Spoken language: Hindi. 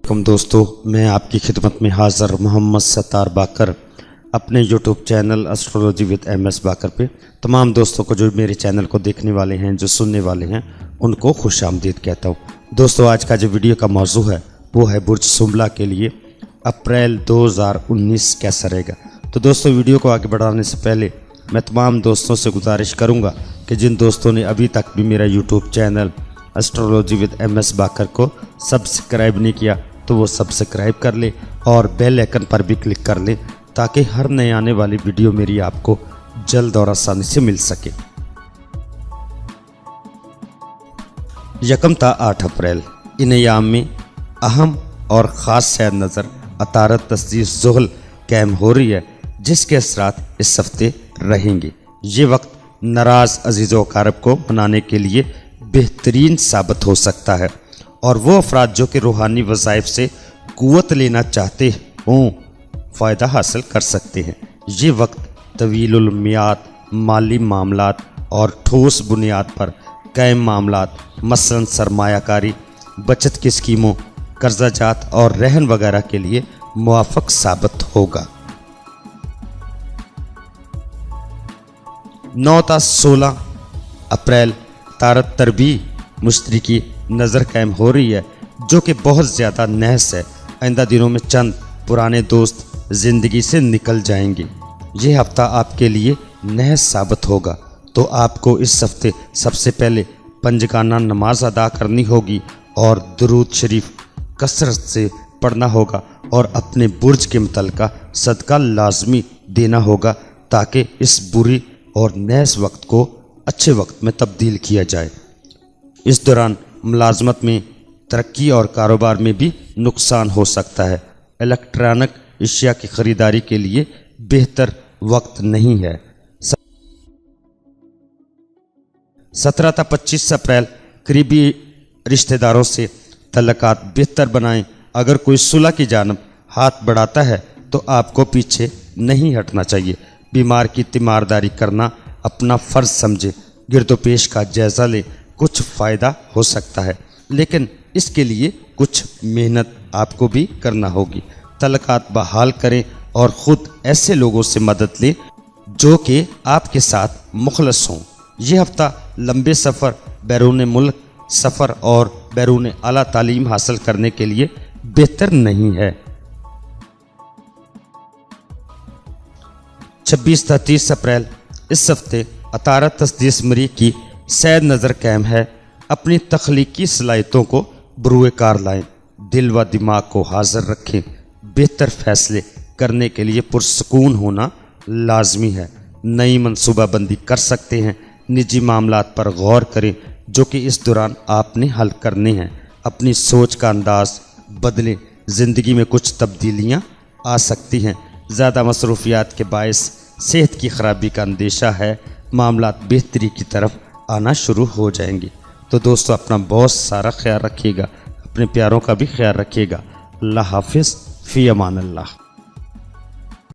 दोस्तों, मैं आपकी खिदमत में हाज़िर मोहम्मद सत्तार बाकर अपने YouTube channel astrology with MS बाकर पे तमाम दोस्तों को जो मेरे चैनल को देखने वाले हैं, जो सुनने वाले हैं, उनको खुश आमदीद कहता हूँ। दोस्तों, आज का जो वीडियो का मौजू है वो है बुर्ज सुंबला के लिए अप्रैल 2019 कैसा रहेगा। तो दोस्तों, वीडियो को आगे बढ़ाने से पहले मैं तमाम दोस्तों से गुजारिश करूँगा कि जिन दोस्तों ने अभी तक भी मेरा YouTube channel astrology with MS बाकर को सब्सक्राइब नहीं किया तो वो सब्सक्राइब कर ले और बेल आइकन पर भी क्लिक कर ले ताकि हर नए आने वाली वीडियो मेरी आपको जल्द और आसानी से मिल सके। यकम ता 8 अप्रैल इन अयाम में अहम और ख़ास सैर नज़र अतारत तस्दीस ज़ुहल कैम हो रही है, जिसके असरात इस हफ्ते रहेंगे। ये वक्त नाराज़ अजीज़ व अकारब को मनाने के लिए बेहतरीन साबित हो सकता है और वो अफराद जो कि रूहानी वज़ाइफ से कुव्वत लेना चाहते हों फ़ायदा हासिल कर सकते हैं। ये वक्त तवीलुल मियाद माली मामलात और ठोस बुनियाद पर कायम मामलात मसलन सरमायाकारी, बचत की स्कीमों, कर्जा जात और रहन वगैरह के लिए मुवाफ़क़ साबित होगा। 9 ता 16 अप्रैल तारत तरबी मुश्तरी की नज़र कायम हो रही है, जो कि बहुत ज़्यादा नहस है। आइंदा दिनों में चंद पुराने दोस्त ज़िंदगी से निकल जाएंगे। ये हफ्ता आपके लिए नहस साबित होगा, तो आपको इस हफ्ते सबसे पहले पंजगाना नमाज अदा करनी होगी और दुरूद शरीफ कसरत से पढ़ना होगा और अपने बुर्ज के मुतल्लिका सदका लाजमी देना होगा ताकि इस बुरी और नहस वक्त को अच्छे वक्त में तब्दील किया जाए। इस दौरान मुलाजमत में तरक्की और कारोबार में भी नुकसान हो सकता है। इलेक्ट्रॉनिक अशिया की ख़रीदारी के लिए बेहतर वक्त नहीं है। 17 ता 25 अप्रैल करीबी रिश्तेदारों से तल्लुकात बेहतर बनाएं। अगर कोई सुलह की जानब हाथ बढ़ाता है तो आपको पीछे नहीं हटना चाहिए। बीमार की तीमारदारी करना अपना फ़र्ज समझे। गिरदोपेश का जायज़ा ले, कुछ फ़ायदा हो सकता है, लेकिन इसके लिए कुछ मेहनत आपको भी करना होगी। तल्लुकात बहाल करें और ख़ुद ऐसे लोगों से मदद लें जो कि आपके साथ मुखलस हों। यह हफ्ता लंबे सफ़र, बैरून मुल्क सफ़र और बैरून आला तालीम हासिल करने के लिए बेहतर नहीं है। 26 ता 30 अप्रैल इस हफ्ते अतारत तस्दीस मरी की सैर नज़र कायम है। अपनी तख्लीकी सलाहियतों को बरूए कार लाएं, दिल व दिमाग को हाजिर रखें। बेहतर फैसले करने के लिए पुरसकून होना लाजमी है। नई मनसूबाबंदी कर सकते हैं। निजी मामलात पर गौर करें जो कि इस दौरान आपने हल करने हैं। अपनी सोच का अंदाज बदलें, ज़िंदगी में कुछ तब्दीलियाँ आ सकती हैं। ज़्यादा मसरूफियात के बायस सेहत की खराबी का अंदेशा है। मामलात बेहतरी की तरफ आना शुरू हो जाएंगे। तो दोस्तों, अपना बहुत सारा ख्याल रखिएगा, अपने प्यारों का भी ख्याल रखिएगा। अल्लाह हाफिज़, फ़ी अमान अल्लाह।